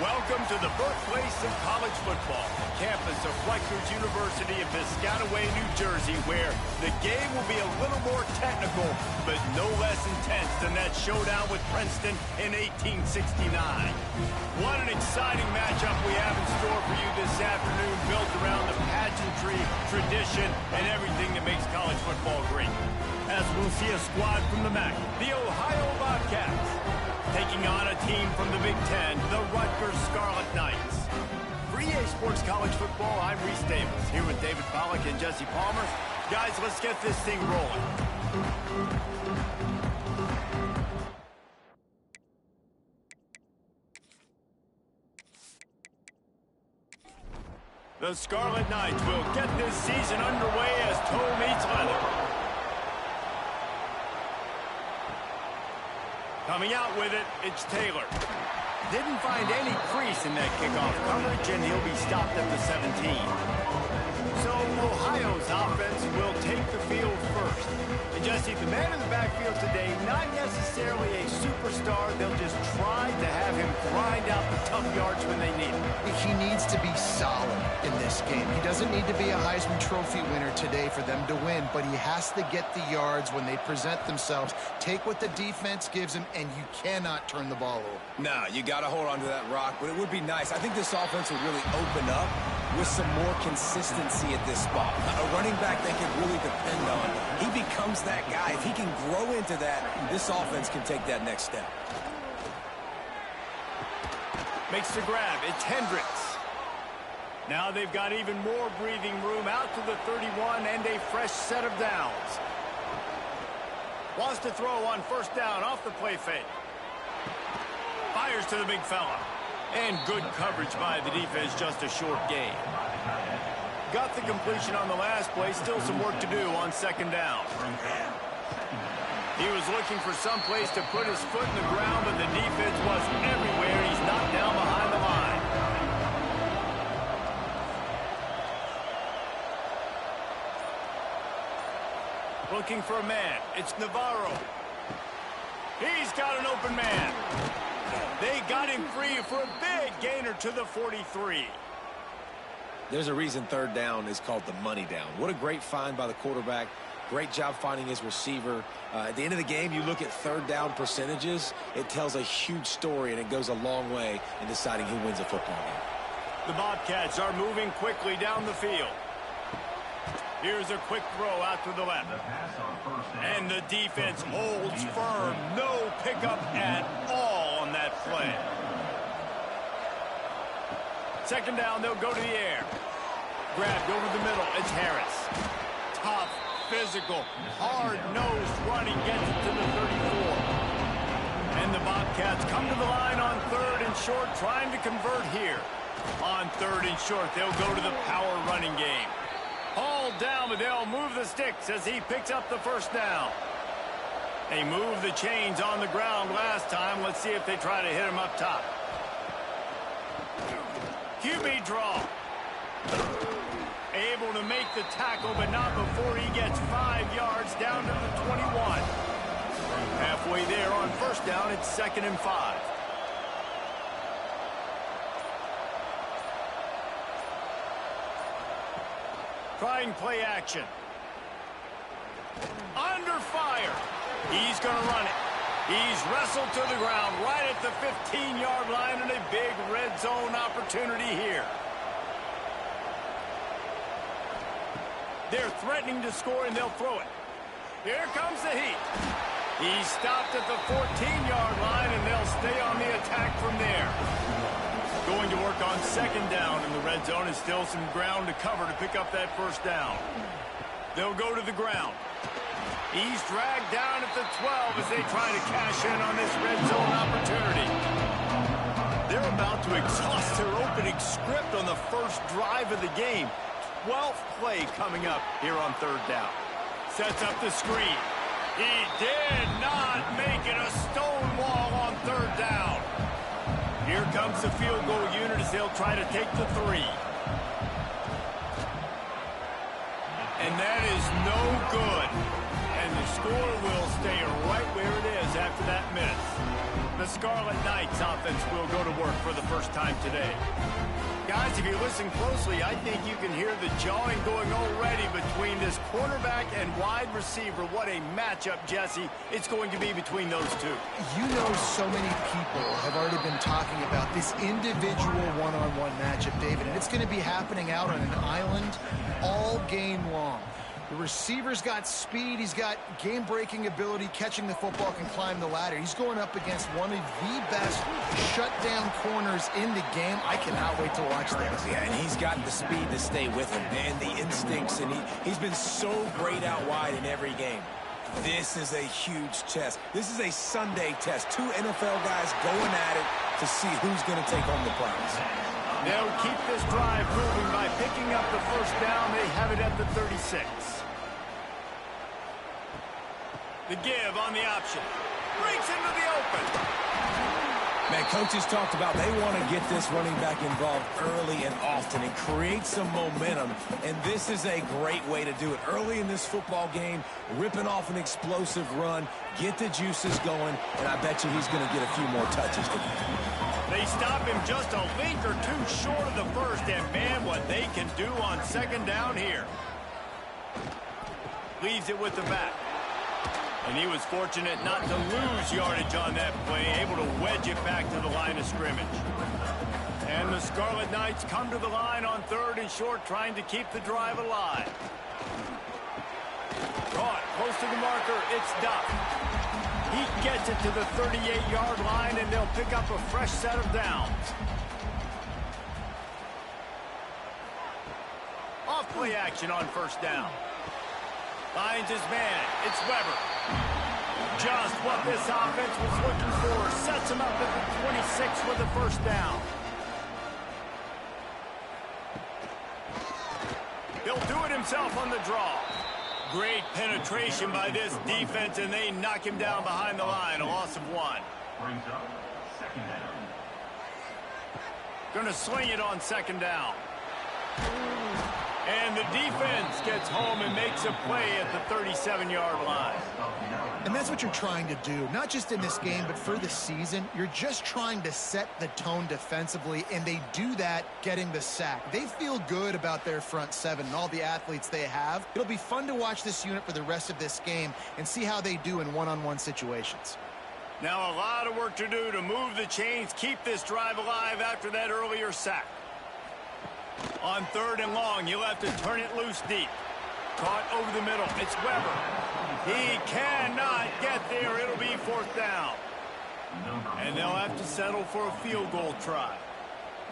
Welcome to the birthplace of college football, campus of Rutgers University in Piscataway, New Jersey, where the game will be a little more technical, but no less intense than that showdown with Princeton in 1869. What an exciting matchup we have in store for you this afternoon, built around the pageantry, tradition, and everything that makes college football great. As we'll see a squad from the MAC, the Ohio Bobcats, taking on a team from the Big Ten, the Rutgers Scarlet Knights. For EA Sports College Football, I'm Reese Davis, here with David Pollack and Jesse Palmer. Guys, let's get this thing rolling. The Scarlet Knights will get this season underway as toe meets leather. Coming out with it, it's Taylor. Didn't find any crease in that kickoff coverage, and he'll be stopped at the 17. So Ohio's offense will take the field first. And Jesse, the man in the backfield today, not necessarily a superstar. They'll just try to have him grind out the tough yards when they need him. He needs to be solid in this game. He doesn't need to be a Heisman Trophy winner today for them to win, but he has to get the yards when they present themselves. Take what the defense gives him, and you cannot turn the ball over. Nah, you got to hold on to that rock, but it would be nice. I think this offense would really open up with some more consistency at this spot. A running back they can really depend on. He becomes that guy. If he can grow into that, this offense can take that next step. Makes the grab. It's Hendricks. Now they've got even more breathing room out to the 31 and a fresh set of downs. Wants to throw on first down off the play fake. Fires to the big fella. And good coverage by the defense, just a short gain. Got the completion on the last play, still some work to do on second down. He was looking for some place to put his foot in the ground, but the defense was everywhere. He's knocked down behind the line. Looking for a man. It's Navarro. He's got an open man. They got him free for a big gainer to the 43. There's a reason third down is called the money down. What a great find by the quarterback. Great job finding his receiver. At the end of the game, you look at third down percentages. It tells a huge story, and it goes a long way in deciding who wins a football game. The Bobcats are moving quickly down the field. Here's a quick throw out to the left. And the defense holds firm. No pickup at all on that play. Second down, they'll go to the air. Grabbed over the middle. It's Harris. Tough, physical, hard-nosed running gets it to the 34. And the Bobcats come to the line on third and short, trying to convert here. On third and short, they'll go to the power running game. Hauled down, but they'll move the sticks as he picks up the first down. They moved the chains on the ground last time. Let's see if they try to hit him up top. QB draw. Able to make the tackle, but not before he gets 5 yards down to the 21. Halfway there on first down, it's 2nd and 5. Trying play action. Under fire. He's going to run it. He's wrestled to the ground right at the 15-yard line, and a big red zone opportunity here. They're threatening to score, and they'll throw it. Here comes the heat. He's stopped at the 14-yard line, and they'll stay on the attack from there. Going to work on second down in the red zone, and still some ground to cover to pick up that first down. They'll go to the ground. He's dragged down at the 12 as they try to cash in on this red zone opportunity. They're about to exhaust their opening script on the first drive of the game. 12th play coming up here on third down. Sets up the screen. He did not make it a stone wall on third down. Here comes the field goal unit as they'll try to take the 3. And that is no good. And the score will stay right where it is after that miss. The Scarlet Knights offense will go to work for the first time today. Guys, if you listen closely, I think you can hear the jawing going already between this cornerback and wide receiver. What a matchup, Jesse, it's going to be between those two. You know, so many people have already been talking about this individual one-on-one matchup, David, and it's going to be happening out on an island all game long. The receiver's got speed, he's got game-breaking ability, catching the football, can climb the ladder. He's going up against one of the best shutdown corners in the game. I cannot wait to watch this. Yeah, and he's got the speed to stay with him, and the instincts, and he's been so great out wide in every game. This is a huge test. This is a Sunday test. Two NFL guys going at it to see who's going to take home the prize. They'll keep this drive moving by picking up the first down. They have it at the 36. The give on the option. Breaks into the open. Man, coaches talked about they want to get this running back involved early and often and create some momentum, and this is a great way to do it. Early in this football game, ripping off an explosive run, get the juices going, and I bet you he's going to get a few more touches today. They stop him just a link or two short of the first, and man, what they can do on second down here. Leaves it with the back. And he was fortunate not to lose yardage on that play, able to wedge it back to the line of scrimmage. And the Scarlet Knights come to the line on third and short, trying to keep the drive alive. Caught close to the marker, it's Duff. He gets it to the 38-yard line, and they'll pick up a fresh set of downs. Off play action on first down. Finds his man. It's Weber. Just what this offense was looking for. Sets him up at the 26 with a first down. He'll do it himself on the draw. Great penetration by this defense, and they knock him down behind the line. A loss of one. Brings up second down. Gonna swing it on second down. And the defense gets home and makes a play at the 37-yard line. And that's what you're trying to do, not just in this game, but for the season. You're just trying to set the tone defensively, and they do that getting the sack. They feel good about their front seven and all the athletes they have. It'll be fun to watch this unit for the rest of this game and see how they do in one-on-one situations. Now a lot of work to do to move the chains, keep this drive alive after that earlier sack. On third and long, you'll have to turn it loose deep. Caught over the middle. It's Weber. He cannot get there. It'll be fourth down. And they'll have to settle for a field goal try.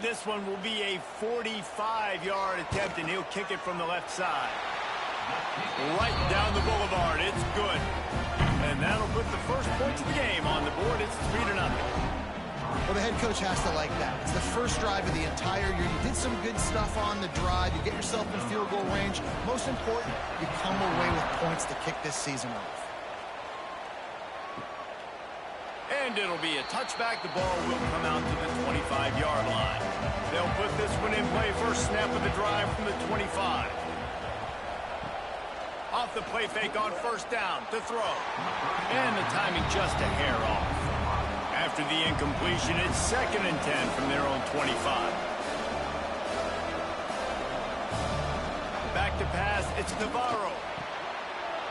This one will be a 45-yard attempt, and he'll kick it from the left side. Right down the boulevard. It's good. And that'll put the first points of the game on the board. It's 3-0. Well, the head coach has to like that. It's the first drive of the entire year. You did some good stuff on the drive. You get yourself in field goal range. Most important, you come away with points to kick this season off. And it'll be a touchback. The ball will come out to the 25-yard line. They'll put this one in play. First snap of the drive from the 25. Off the play fake on first down to throw. And the timing just a hair off. After the incompletion, it's 2nd and 10 from their own 25. Back to pass, it's Navarro.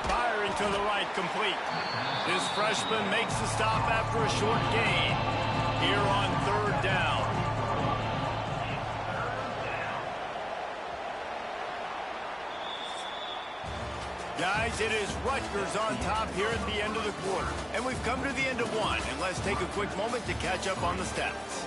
Firing to the right, complete. This freshman makes the stop after a short gain. Here on third down. Guys, it is Rutgers on top here at the end of the quarter. And we've come to the end of one. And let's take a quick moment to catch up on the stats.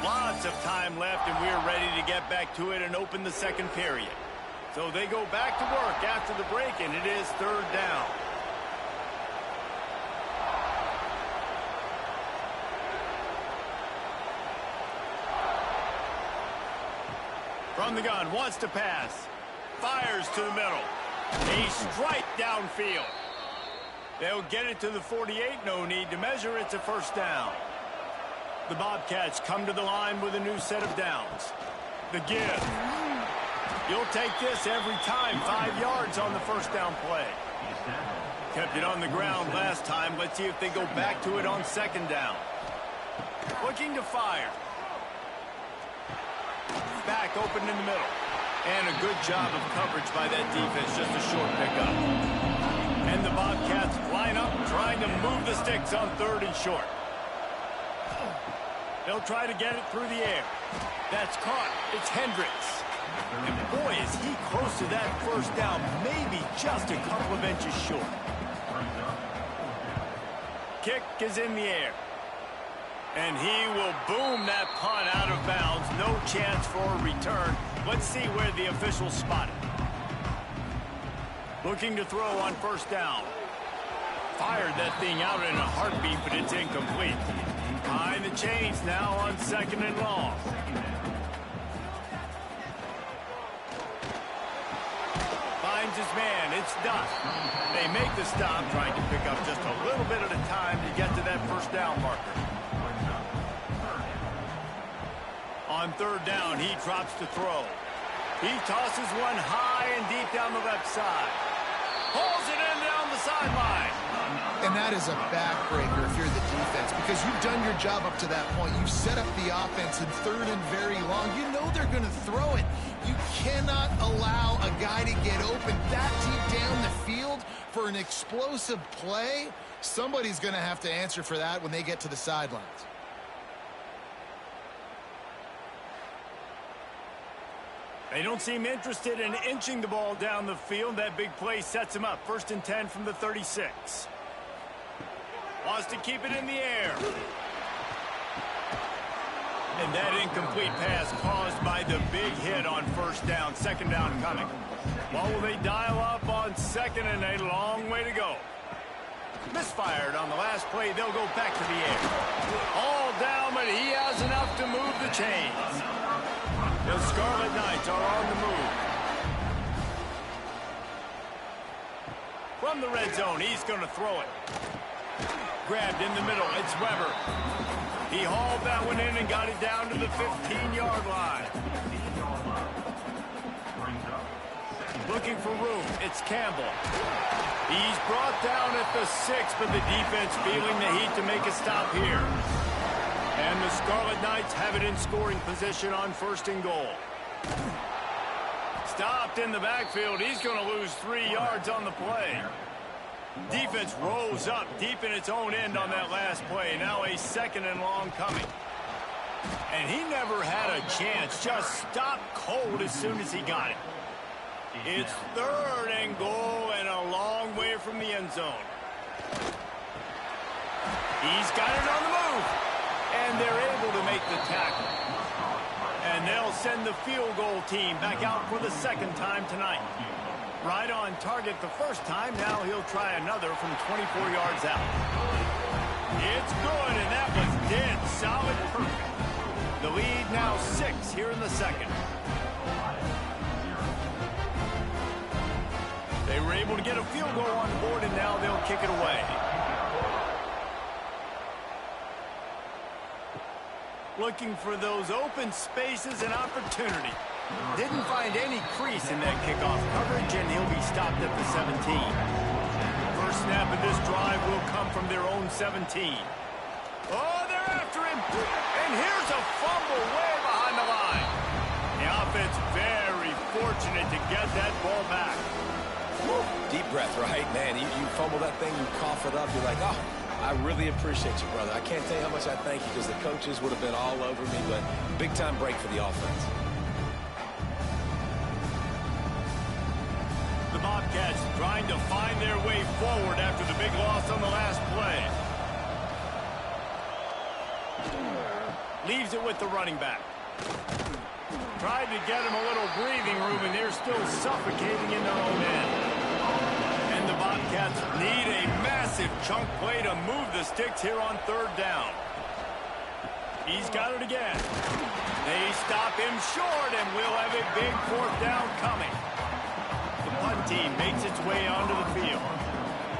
Lots of time left, and we're ready to get back to it and open the second period. So they go back to work after the break, and it is third down. From the gun, wants to pass. Fires to the middle. A strike downfield. They'll get it to the 48. No need to measure. It's a first down. The Bobcats come to the line with a new set of downs. The give. You'll take this every time. 5 yards on the first down play. Kept it on the ground last time. Let's see if they go back to it on second down. Looking to fire. Back open in the middle. And a good job of coverage by that defense. Just a short pickup. And the Bobcats line up trying to move the sticks on third and short. They'll try to get it through the air. That's caught. It's Hendricks. And boy, is he close to that first down. Maybe just a couple of inches short. Kick is in the air. And he will boom that punt out of bounds. No chance for a return. Let's see where the officials spot it. Looking to throw on first down. Fired that thing out in a heartbeat, but it's incomplete. Behind the chains now on second and long. Finds his man. It's Duff. They make the stop, trying to pick up just a little bit at a time to get to that first down marker. On third down, he drops to throw. He tosses one high and deep down the left side. Pulls it in down the sideline. And that is a backbreaker if you're the defense, because you've done your job up to that point. You've set up the offense in third and very long. You know they're going to throw it. You cannot allow a guy to get open that deep down the field for an explosive play. Somebody's going to have to answer for that when they get to the sidelines. They don't seem interested in inching the ball down the field. That big play sets him up. 1st and 10 from the 36. Wants to keep it in the air. And that incomplete pass caused by the big hit on first down. Second down coming. Well, will they dial up on second, and a long way to go. Misfired on the last play. They'll go back to the air. All down, but he has enough to move the chains. The Scarlet Knights are on the move. From the red zone, he's going to throw it. Grabbed in the middle, it's Weber. He hauled that one in and got it down to the 15-yard line. Looking for room, it's Campbell. He's brought down at the 6, but the defense feeling the heat to make a stop here. And the Scarlet Knights have it in scoring position on 1st and goal. Stopped in the backfield. He's going to lose 3 yards on the play. Defense rose up deep in its own end on that last play. Now a 2nd and long coming. And he never had a chance. Just stopped cold as soon as he got it. It's 3rd and goal and a long way from the end zone. He's got it on the move. And they're able to make the tackle. And they'll send the field goal team back out for the 2nd time tonight. Right on target the first time. Now he'll try another from 24 yards out. It's good, and that was dead solid perfect. The lead now 6 here in the 2nd. They were able to get a field goal on the board, and now they'll kick it away. Looking for those open spaces and opportunity. Didn't find any crease in that kickoff coverage, and he'll be stopped at the 17. First snap of this drive will come from their own 17. Oh, they're after him. And here's a fumble way behind the line. The offense very fortunate to get that ball back. Deep breath, right? Man, you fumble that thing, you cough it up, you're like, oh, I really appreciate you, brother. I can't tell you how much I thank you, because the coaches would have been all over me, but big-time break for the offense. The Bobcats trying to find their way forward after the big loss on the last play. Leaves it with the running back. Tried to get him a little breathing room, and they're still suffocating in their own end. And the Bobcats need a massive chunk play to move the sticks here on 3rd down. He's got it again. They stop him short, and we'll have a big 4th down coming. The punt team makes its way onto the field.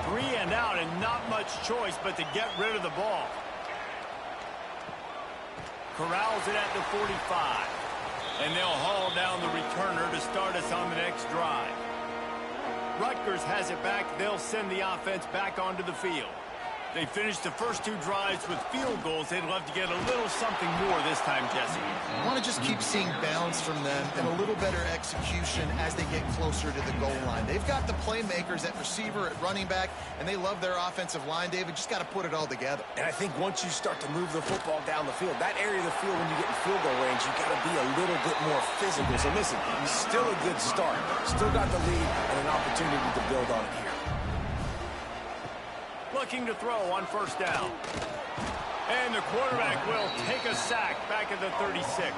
3 and out, and not much choice but to get rid of the ball. Corrals it at the 45. And they'll haul down the returner to start us on the next drive. Rutgers has it back. They'll send the offense back onto the field. They finished the first 2 drives with field goals. They'd love to get a little something more this time, Jesse. I want to just keep seeing balance from them and a little better execution as they get closer to the goal line. They've got the playmakers at receiver, at running back, and they love their offensive line, David. Just got to put it all together. And I think once you start to move the football down the field, that area of the field when you get in field goal range, you got to be a little bit more physical. So listen, still a good start. Still got the lead and an opportunity to build on it here. Looking to throw on first down. And the quarterback will take a sack back at the 36.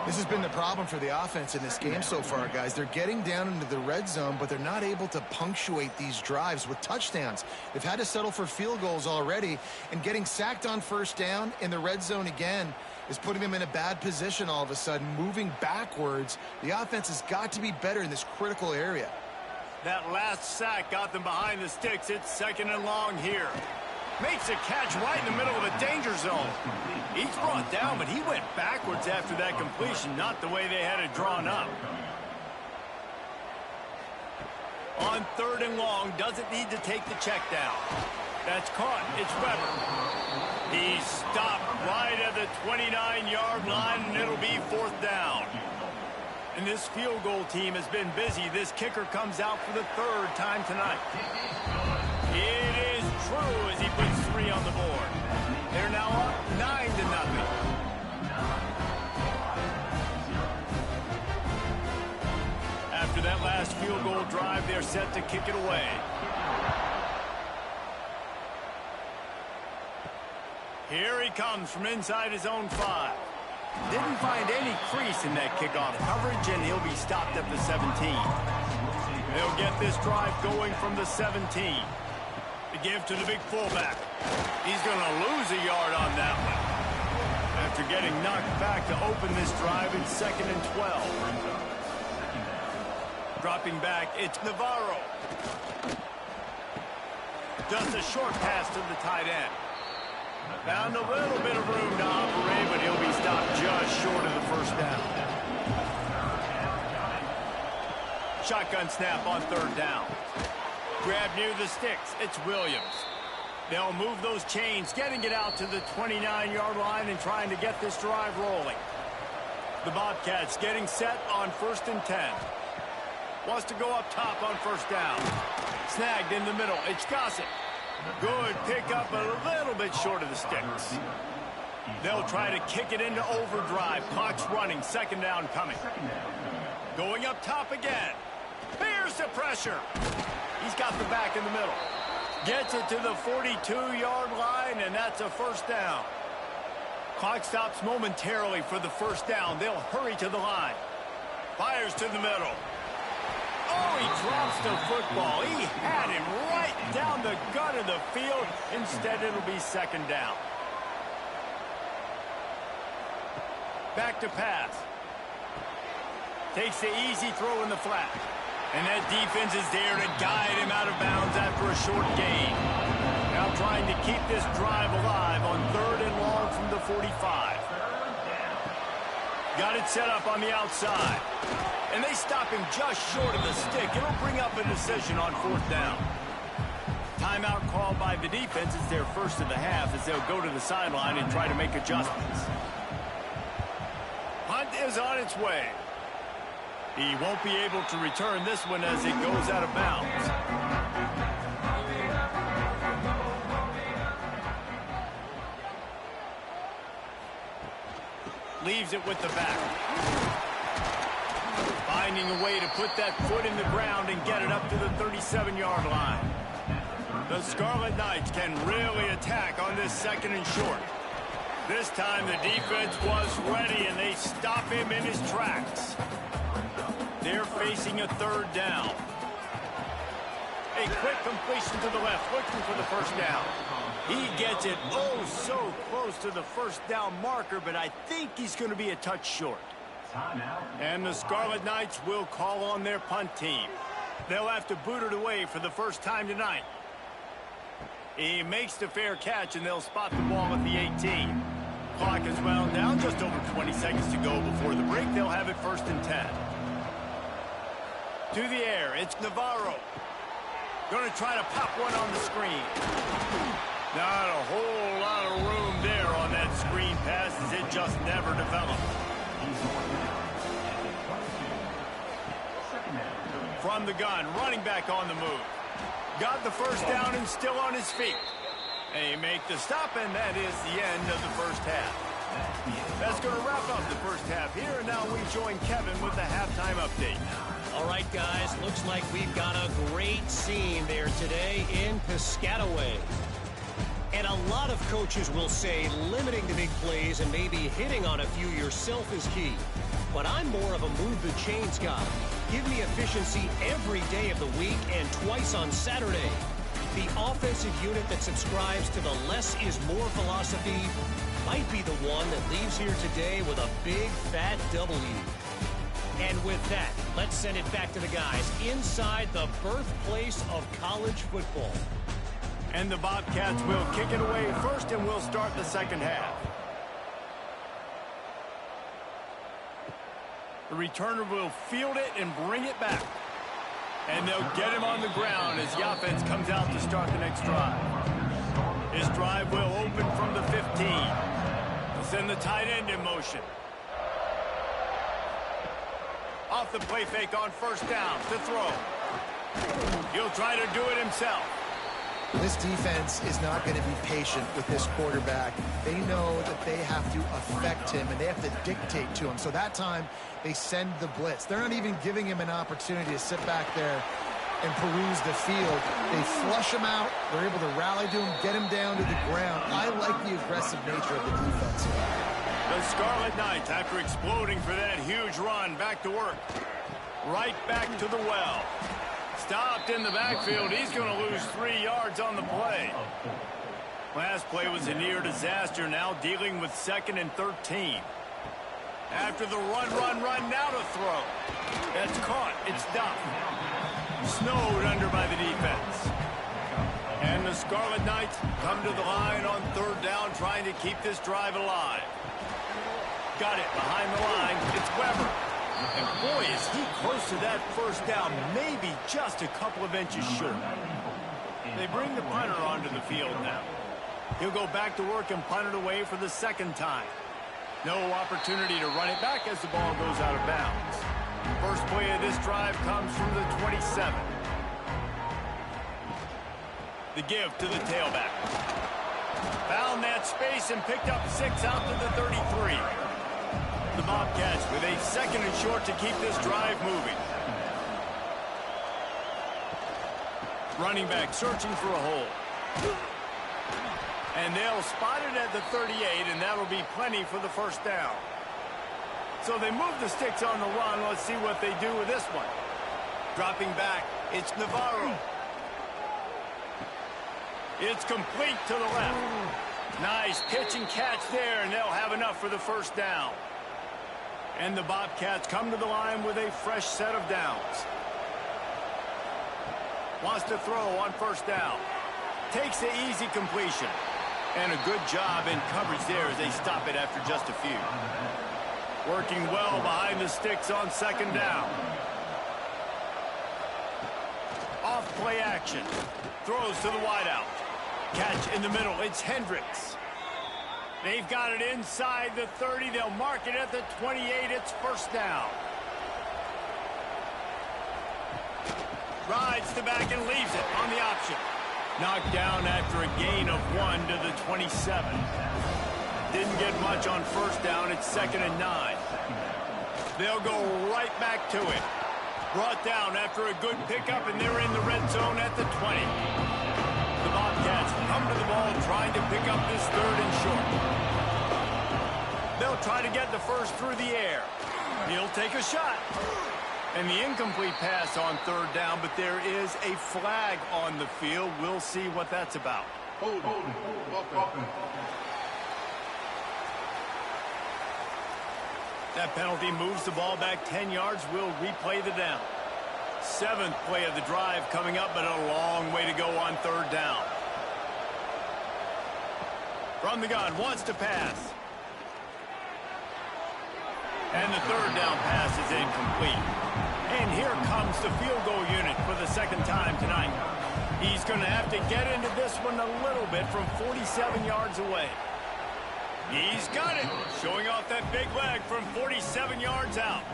This has been the problem for the offense in this game so far, guys. They're getting down into the red zone, but they're not able to punctuate these drives with touchdowns. They've had to settle for field goals already, and getting sacked on first down in the red zone again is putting them in a bad position all of a sudden, moving backwards. The offense has got to be better in this critical area. That last sack got them behind the sticks. It's 2nd and long here. Makes a catch right in the middle of a danger zone. He's brought down, but he went backwards after that completion, not the way they had it drawn up. On 3rd and long, doesn't need to take the check down. That's caught. It's Weber. He's stopped right at the 29-yard line, and it'll be 4th down. And this field goal team has been busy. This kicker comes out for the 3rd time tonight. It is true as he puts 3 on the board. They're now up 9-0. After that last field goal drive, they're set to kick it away. Here he comes from inside his own 5. Didn't find any crease in that kickoff coverage, and he'll be stopped at the 17. They'll get this drive going from the 17. To give to the big fullback. He's going to lose a yard on that one. After getting knocked back to open this drive in 2nd and 12. Dropping back, it's Navarro. Just a short pass to the tight end. Found a little bit of room to operate, but he'll be stopped just short of the first down. Shotgun snap on 3rd down. Grab near the sticks. It's Williams. They'll move those chains, getting it out to the 29-yard line and trying to get this drive rolling. The Bobcats getting set on 1st and 10. Wants to go up top on first down. Snagged in the middle. It's Gossett. Good pickup, a little bit short of the sticks. They'll try to kick it into overdrive. Clock's running. 2nd down coming. Going up top again. Here's the pressure. He's got the back in the middle. Gets it to the 42-yard line, and that's a 1st down. Clock stops momentarily for the 1st down. They'll hurry to the line. Fires to the middle. Oh, he drops the football. He had him right down the gut of the field. Instead, it'll be 2nd down. Back to pass. Takes the easy throw in the flat. And that defense is there to guide him out of bounds after a short gain. Now trying to keep this drive alive on 3rd and long from the 45. Got it set up on the outside. And they stop him just short of the stick. It'll bring up a decision on 4th down. Timeout called by the defense. It's their first of the half as they'll go to the sideline and try to make adjustments. Punt is on its way. He won't be able to return this one as it goes out of bounds. Leaves it with the back. Finding a way to put that foot in the ground and get it up to the 37-yard line. The Scarlet Knights can really attack on this 2nd and short. This time the defense was ready and they stop him in his tracks. They're facing a 3rd down. A quick completion to the left, looking for the 1st down. He gets it oh so close to the 1st down marker, but I think he's going to be a touch short. And the Scarlet Knights will call on their punt team. They'll have to boot it away for the first time tonight. He makes the fair catch, and they'll spot the ball at the 18. clock has wound down. Just over 20 seconds to go before the break. They'll have it 1st and 10. To the air, it's Navarro. Going to try to pop one on the screen. Not a whole lot of room there on that screen pass as it just never developed. From the gun, running back on the move. Got the first down and still on his feet. They make the stop, and that is the end of the first half. That's going to wrap up the first half here, and now we join Kevin with the halftime update. All right, guys, looks like we've got a great scene there today in Piscataway. And a lot of coaches will say limiting the big plays and maybe hitting on a few yourself is key. But I'm more of a move the chains guy. Give me efficiency every day of the week and twice on Saturday. The offensive unit that subscribes to the less is more philosophy might be the one that leaves here today with a big fat W. And with that, let's send it back to the guys inside the birthplace of college football. And the Bobcats will kick it away first, and we'll start the second half. The returner will field it and bring it back. And they'll get him on the ground as the offense comes out to start the next drive. This drive will open from the 15. They'll send the tight end in motion. Off the play fake on 1st down to throw. He'll try to do it himself. This defense is not going to be patient with this quarterback. They know that they have to affect him, and they have to dictate to him. So that time, they send the blitz. They're not even giving him an opportunity to sit back there and peruse the field. They flush him out. They're able to rally to him, get him down to the ground. I like the aggressive nature of the defense here. The Scarlet Knights, after exploding for that huge run, back to work. Right back to the well. Stopped in the backfield. He's going to lose 3 yards on the play. Last play was a near disaster. Now dealing with 2nd and 13. After the run, now to throw. That's caught. It's Duff. Snowed under by the defense. And the Scarlet Knights come to the line on 3rd down, trying to keep this drive alive. Got it behind the line. It's Weber. And boy, is he close to that 1st down, maybe just a couple of inches short. They bring the punter onto the field now. He'll go back to work and punt it away for the 2nd time. No opportunity to run it back as the ball goes out of bounds. First play of this drive comes from the 27. The give to the tailback. Found that space and picked up 6 out to the 33. The Bobcats with a 2nd and short to keep this drive moving. Running back searching for a hole. And they'll spot it at the 38, and that'll be plenty for the 1st down. So they move the sticks on the run. Let's see what they do with this one. Dropping back, it's Navarro. It's complete to the left. Nice pitch and catch there, and they'll have enough for the 1st down. And the Bobcats come to the line with a fresh set of downs. Wants to throw on 1st down. Takes the easy completion. And a good job in coverage there as they stop it after just a few. Working well behind the sticks on 2nd down. Off play action. Throws to the wideout. Catch in the middle. It's Hendricks. They've got it inside the 30. They'll mark it at the 28. It's 1st down. Rides the back and leaves it on the option. Knocked down after a gain of 1 to the 27. Didn't get much on 1st down. It's 2nd and 9. They'll go right back to it. Brought down after a good pickup, and they're in the red zone at the 20. The Bobcats come to the ball trying to pick up this 3rd and short. They'll try to get the 1st through the air. He'll take a shot. And the incomplete pass on 3rd down, but there is a flag on the field. We'll see what that's about. That penalty moves the ball back 10 yards. We'll replay the down. 7th play of the drive coming up, but a long way to go on 3rd down. From the gun, wants to pass. And the third down pass is incomplete. And here comes the field goal unit for the second time tonight. He's going to have to get into this one a little bit from 47 yards away. He's got it, showing off that big leg from 47 yards out.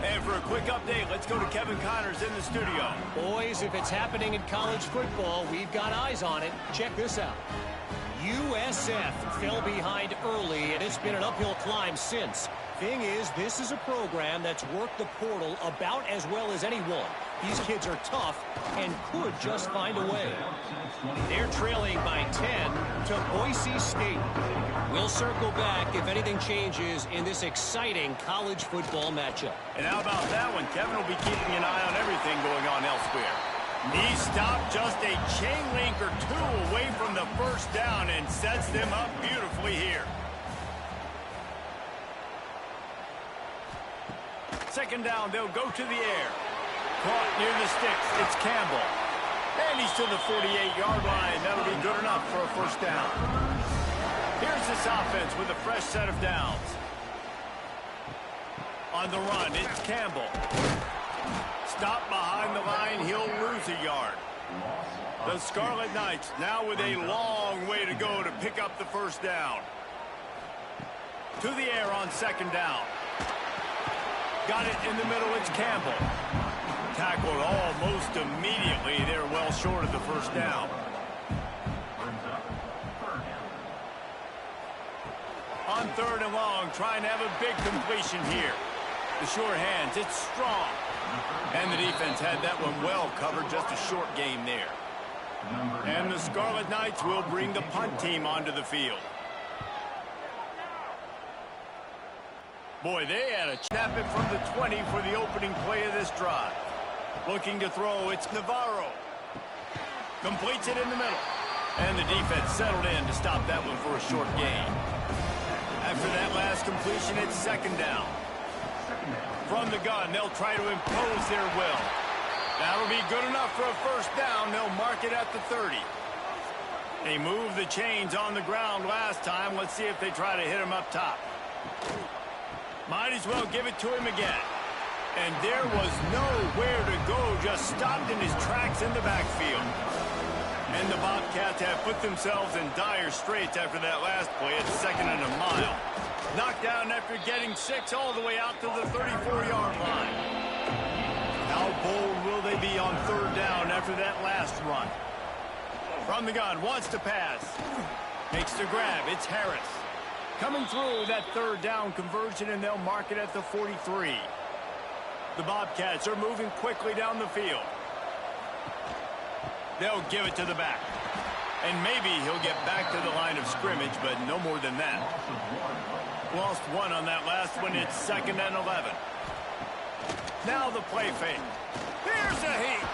And for a quick update, let's go to Kevin Connors in the studio. Boys, if it's happening in college football, we've got eyes on it. Check this out. USF fell behind early, and it's been an uphill climb since. Thing is, this is a program that's worked the portal about as well as anyone. These kids are tough and could just find a way. They're trailing by 10 to Boise State. We'll circle back if anything changes in this exciting college football matchup. And how about that one? Kevin will be keeping an eye on everything going on elsewhere. He stopped just a chain link or two away from the first down and sets them up beautifully here. Second down, they'll go to the air. Caught near the sticks, it's Campbell. And he's to the 48-yard line. That'll be good enough for a first down. Here's this offense with a fresh set of downs. On the run, it's Campbell. Stop behind the line, he'll lose a yard. The Scarlet Knights now with a long way to go to pick up the first down. To the air on second down. Got it in the middle, it's Campbell. Tackled almost immediately. They're well short of the first down. On third and long, trying to have a big completion here. The short hands, it's strong. And the defense had that one well covered, just a short game there. And the Scarlet Knights will bring the punt team onto the field. Boy, they had a snap it from the 20 for the opening play of this drive. Looking to throw, it's Navarro. Completes it in the middle. And the defense settled in to stop that one for a short gain. After that last completion, it's second down. From the gun, they'll try to impose their will. That'll be good enough for a first down. They'll mark it at the 30. They moved the chains on the ground last time. Let's see if they try to hit him up top. Might as well give it to him again. And there was nowhere to go, just stopped in his tracks in the backfield. And the Bobcats have put themselves in dire straits after that last play at second and a mile. Knocked down after getting 6 all the way out to the 34-yard line. How bold will they be on third down after that last run? From the gun, wants to pass. Makes the grab, it's Harris. Coming through that third down conversion, and they'll mark it at the 43. The Bobcats are moving quickly down the field. They'll give it to the back. And maybe he'll get back to the line of scrimmage, but no more than that. Lost one on that last one. It's second and 11. Now the play fake. Here's a heat.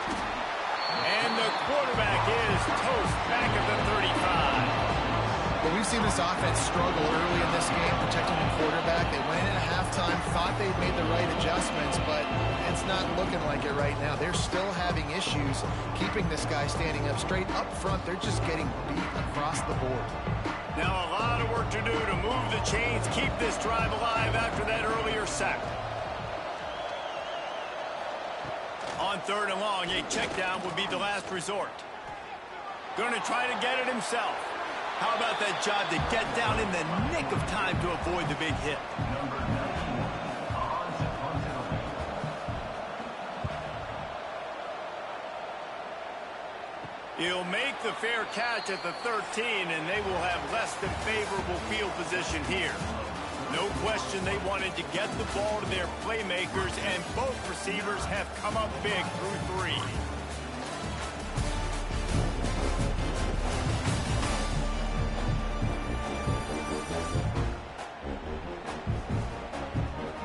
And the quarterback is toast back at the 35. But we've seen this offense struggle early in this game protecting the quarterback. They went in at halftime, thought they'd made the right adjustments, but it's not looking like it right now. They're still having issues keeping this guy standing up straight up front. They're just getting beat across the board. Now a lot of work to do to move the chains, keep this drive alive after that earlier sack. On third and long, a check down would be the last resort. Going to try to get it himself. How about that job to get down in the nick of time to avoid the big hit? He'll make the fair catch at the 13, and they will have less than favorable field position here. No question they wanted to get the ball to their playmakers, and both receivers have come up big through 3.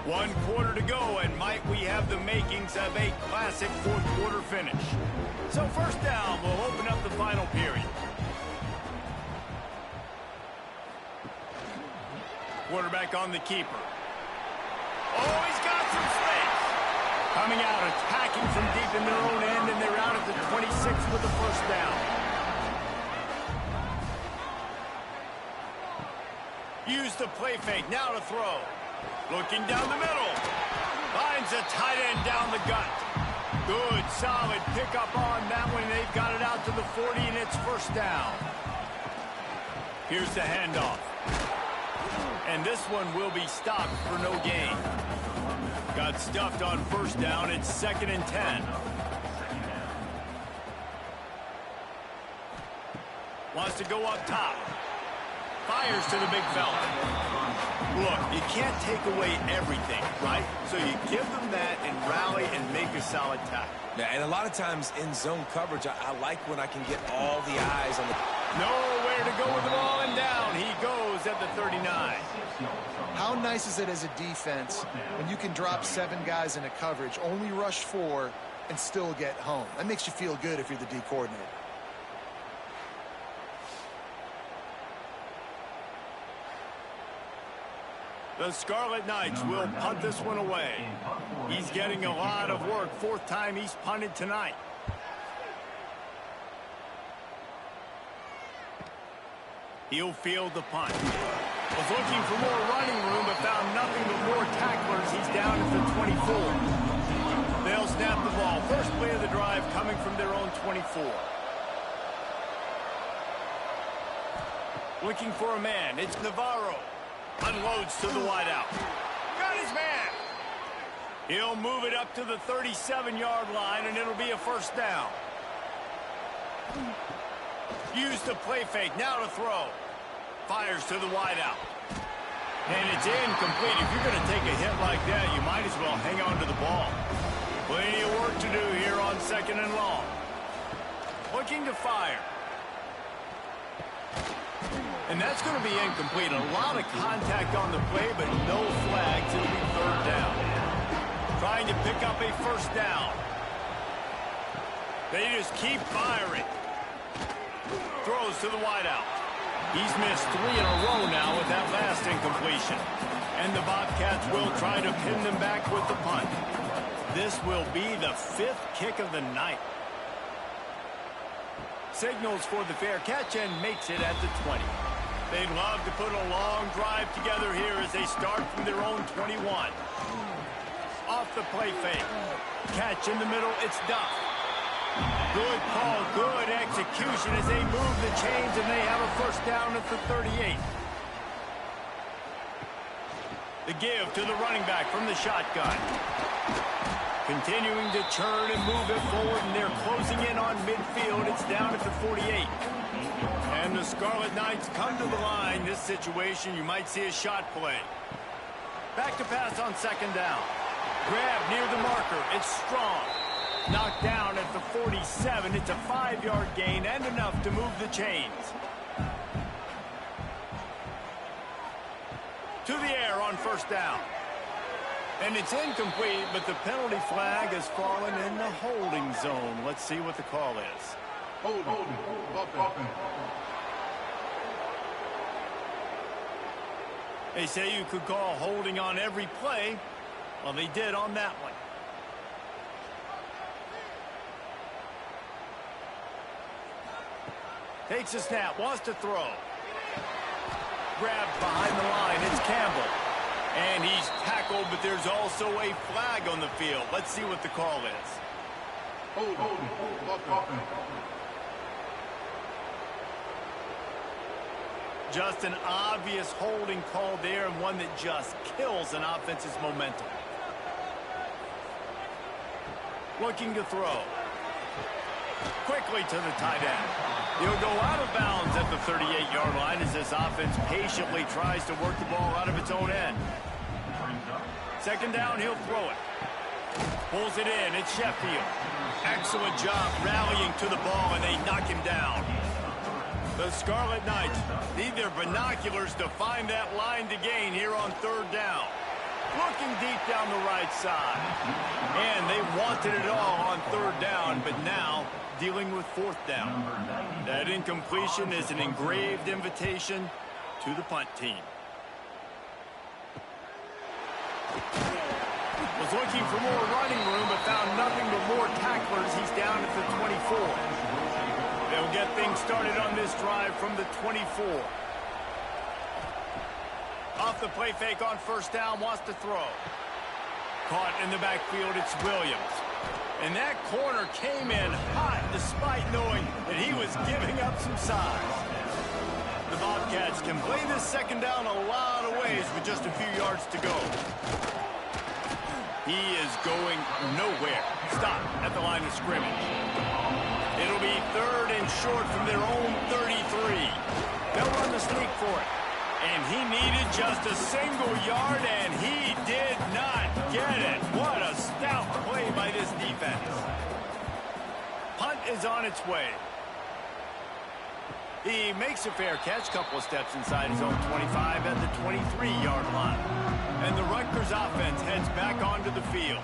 One quarter to go, and might we have the makings of a classic fourth-quarter finish. So first down, we'll open up the final period. Quarterback on the keeper. Oh, he's got some space. Coming out, attacking from deep in their own end, and they're out at the 26 with the first down. Use the play fake, now to throw. Looking down the middle. Finds a tight end down the gut. Good, solid pickup on that one. They've got it out to the 40, and it's first down. Here's the handoff. And this one will be stopped for no gain. Got stuffed on first down. It's 2nd and 10. Wants to go up top. Fires to the big fella. Look, you can't take away everything, right? So you give them that and rally and make a solid tackle. Yeah, and a lot of times in zone coverage, I like when I can get all the eyes on the... Nowhere to go with the ball, and down he goes at the 39. How nice is it as a defense when you can drop 7 guys into coverage, only rush 4, and still get home? That makes you feel good if you're the D coordinator. The Scarlet Knights will punt this one away. He's getting a lot of work. 4th time he's punted tonight. He'll field the punt. Was looking for more running room, but found nothing but more tacklers. He's down at the 24. They'll snap the ball. First play of the drive coming from their own 24. Looking for a man. It's Navarro. Unloads to the wideout. Got his man. He'll move it up to the 37-yard line, and it'll be a first down. Use the play fake. Now to throw. Fires to the wideout. And it's incomplete. If you're going to take a hit like that, you might as well hang on to the ball. Plenty of work to do here on 2nd and long. Looking to fire. And that's going to be incomplete. A lot of contact on the play, but no flags. It'll be 3rd down. Trying to pick up a first down. They just keep firing. Throws to the wideout. He's missed 3 in a row now with that last incompletion. And the Bobcats will try to pin them back with the punt. This will be the 5th kick of the night. Signals for the fair catch and makes it at the 20. They'd love to put a long drive together here as they start from their own 21. Off the play fake. Catch in the middle, it's Duff. Good call, good execution as they move the chains, and they have a first down at the 38. The give to the running back from the shotgun. Continuing to churn and move it forward, and they're closing in on midfield. It's down at the 48. And the Scarlet Knights come to the line. This situation, you might see a shot play. Back to pass on 2nd down. Grab near the marker. It's Strong. Knocked down at the 47. It's a 5-yard gain and enough to move the chains. To the air on first down. And it's incomplete, but the penalty flag has fallen in the holding zone. Let's see what the call is. Holding. They say you could call holding on every play. Well, they did on that one. Takes a snap, wants to throw. Grabbed behind the line, it's Campbell. And he's tackled, but there's also a flag on the field. Let's see what the call is. Holding. Just an obvious holding call there, and one that just kills an offense's momentum. Looking to throw. Quickly to the tight end. He'll go out of bounds at the 38-yard line as this offense patiently tries to work the ball out of its own end. 2nd down, he'll throw it. Pulls it in, it's Sheffield. Excellent job rallying to the ball, and they knock him down. The Scarlet Knights need their binoculars to find that line to gain here on 3rd down. Looking deep down the right side. And they wanted it all on 3rd down, but now dealing with 4th down. That incompletion is an engraved invitation to the punt team. Was looking for more running room, but found nothing but more tacklers. He's down at the 24. They'll get things started on this drive from the 24. Off the play fake on first down, wants to throw. Caught in the backfield, it's Williams. And that corner came in hot despite knowing that he was giving up some size. The Bobcats can play this second down a lot of ways with just a few yards to go. He is going nowhere. Stop at the line of scrimmage. It'll be 3rd and short from their own 33. They'll run the sneak for it. And he needed just a single yard, and he did not get it. What a stout play by this defense. Punt is on its way. He makes a fair catch, couple of steps inside his own 25 at the 23-yard line. And the Rutgers offense heads back onto the field.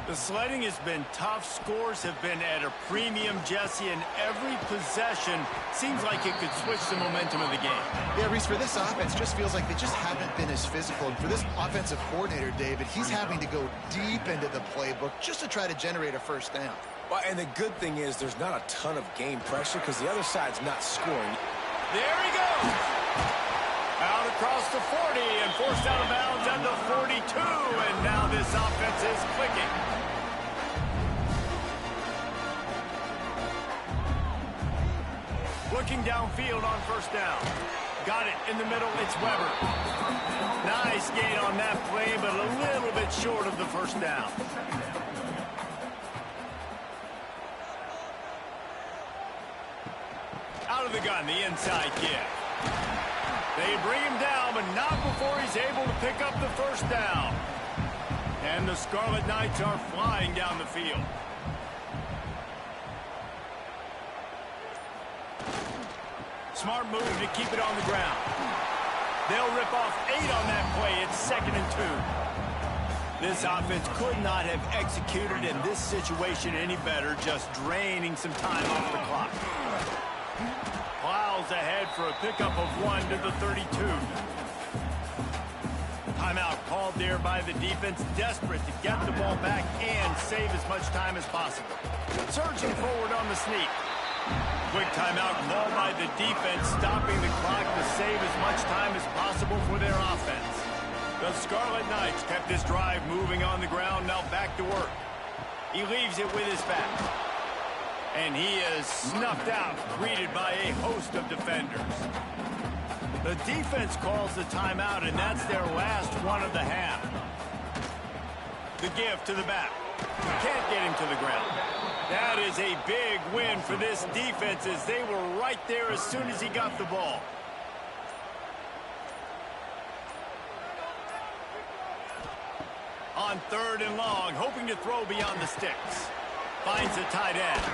The sledding has been tough. Scores have been at a premium, Jesse, and every possession seems like it could switch the momentum of the game. Yeah, Reese, for this offense, just feels like they just haven't been as physical. And for this offensive coordinator, David, he's having to go deep into the playbook just to try to generate a first down. Well, and the good thing is there's not a ton of game pressure because the other side's not scoring. There he goes. Out across the 40 and forced out of bounds at the 42. And now this offense is clicking. Looking downfield on first down. Got it in the middle. It's Weber. Nice gain on that play, but a little bit short of the first down. Out of the gun, the inside give. They bring him down, but not before he's able to pick up the first down. And the Scarlet Knights are flying down the field. Smart move to keep it on the ground. They'll rip off 8 on that play. It's 2nd and 2. This offense could not have executed in this situation any better, just draining some time off the clock. Plows ahead for a pickup of 1 to the 32. Timeout called there by the defense, desperate to get the ball back and save as much time as possible. Surging forward on the sneak. Quick timeout called by the defense, stopping the clock to save as much time as possible for their offense. The Scarlet Knights kept this drive moving on the ground, now back to work. He leaves it with his back. And he is snuffed out, greeted by a host of defenders. The defense calls the timeout, and that's their last one of the half. The give to the back. Can't get him to the ground. That is a big win for this defense as they were right there as soon as he got the ball. On 3rd and long, hoping to throw beyond the sticks. Finds a tight end.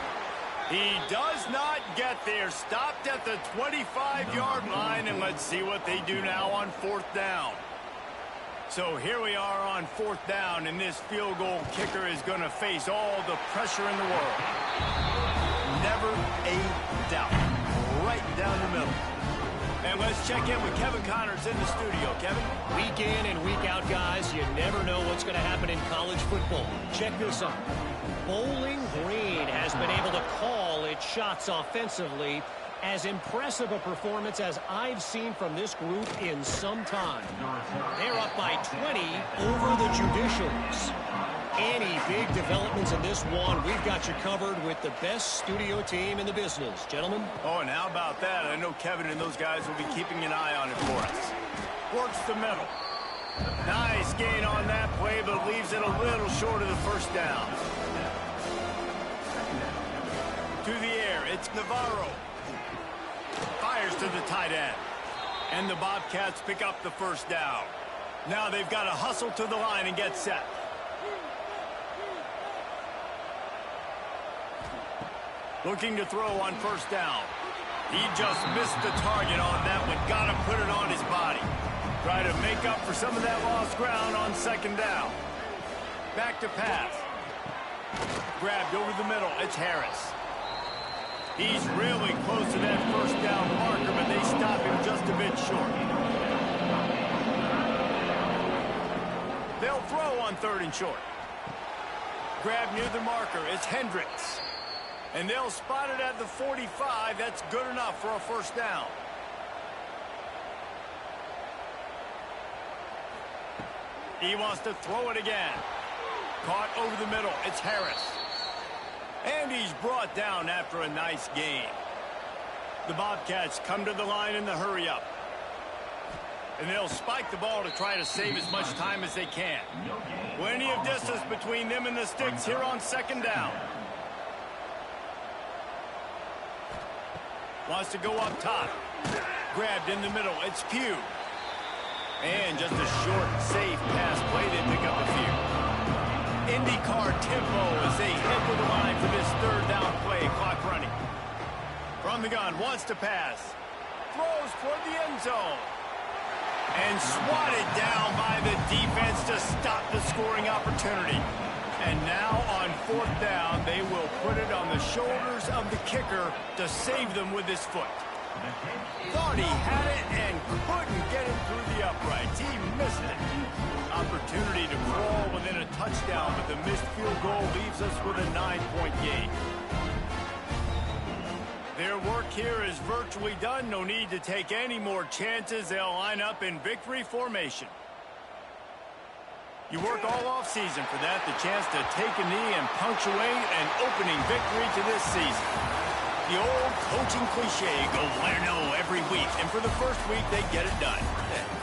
He does not get there. Stopped at the 25-yard line, and let's see what they do now on 4th down. So here we are on 4th down, and this field goal kicker is going to face all the pressure in the world. Never a doubt. Right down the middle. And let's check in with Kevin Connors in the studio. Kevin? Week in and week out, guys, you never know what's going to happen in college football. Check this out. Bowling Green has been able to call its shots offensively. As impressive a performance as I've seen from this group in some time. They're up by 20 over the Judicials. Any big developments in this one, we've got you covered with the best studio team in the business. Gentlemen? Oh, and how about that? I know Kevin and those guys will be keeping an eye on it for us. Works the middle. Nice gain on that play, but leaves it a little short of the first down. To the air, it's Navarro. Fires to the tight end. And the Bobcats pick up the first down. Now they've got to hustle to the line and get set. Looking to throw on first down. He just missed the target on that one. Got to put it on his body. Try to make up for some of that lost ground on 2nd down. Back to pass. Grabbed over the middle. It's Harris. He's really close to that first down marker, but they stop him just a bit short. They'll throw on 3rd and short. Grab near the marker. It's Hendricks. And they'll spot it at the 45. That's good enough for a first down. He wants to throw it again. Caught over the middle. It's Harris. And he's brought down after a nice gain. The Bobcats come to the line in the hurry-up. And they'll spike the ball to try to save as much time as they can. Plenty of distance between them and the sticks here on second down. Wants to go up top. Grabbed in the middle. It's Pugh. And just a short, safe pass play. They pick up a few. IndyCar tempo as they head to the line for this third down play. Clock running. From the gun. Wants to pass. Throws toward the end zone. And swatted down by the defense to stop the scoring opportunity. And now on fourth down, they will put it on the shoulders of the kicker to save them with his foot. Thought he had it and couldn't get it through the uprights. He missed it. Opportunity to crawl within a touchdown, but the missed field goal leaves us with a 9-point game. Their work here is virtually done. No need to take any more chances. They'll line up in victory formation. You work all offseason for that, the chance to take a knee and punctuate an opening victory to this season. The old coaching cliche, go 1-0 every week. And for the first week, they get it done.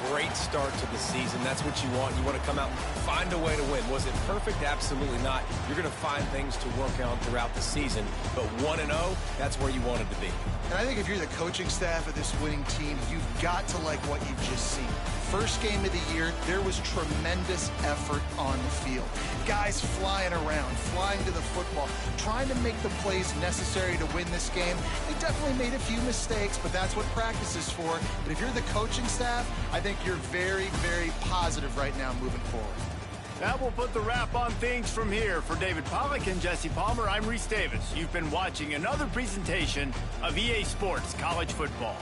Great start to the season. That's what you want. You want to come out and find a way to win. Was it perfect? Absolutely not. You're going to find things to work on throughout the season. But 1-0, that's where you wanted to be. And I think if you're the coaching staff of this winning team, you've got to like what you've just seen. First game of the year, there was tremendous effort on the field. Guys flying around, flying to the football, trying to make the plays necessary to win this game. They definitely made a few mistakes, but that's what practice is for. But if you're the coaching staff, I think you're very, very positive right now moving forward. That will put the wrap on things from here. For David Pollack and Jesse Palmer, I'm Reese Davis. You've been watching another presentation of EA Sports College Football.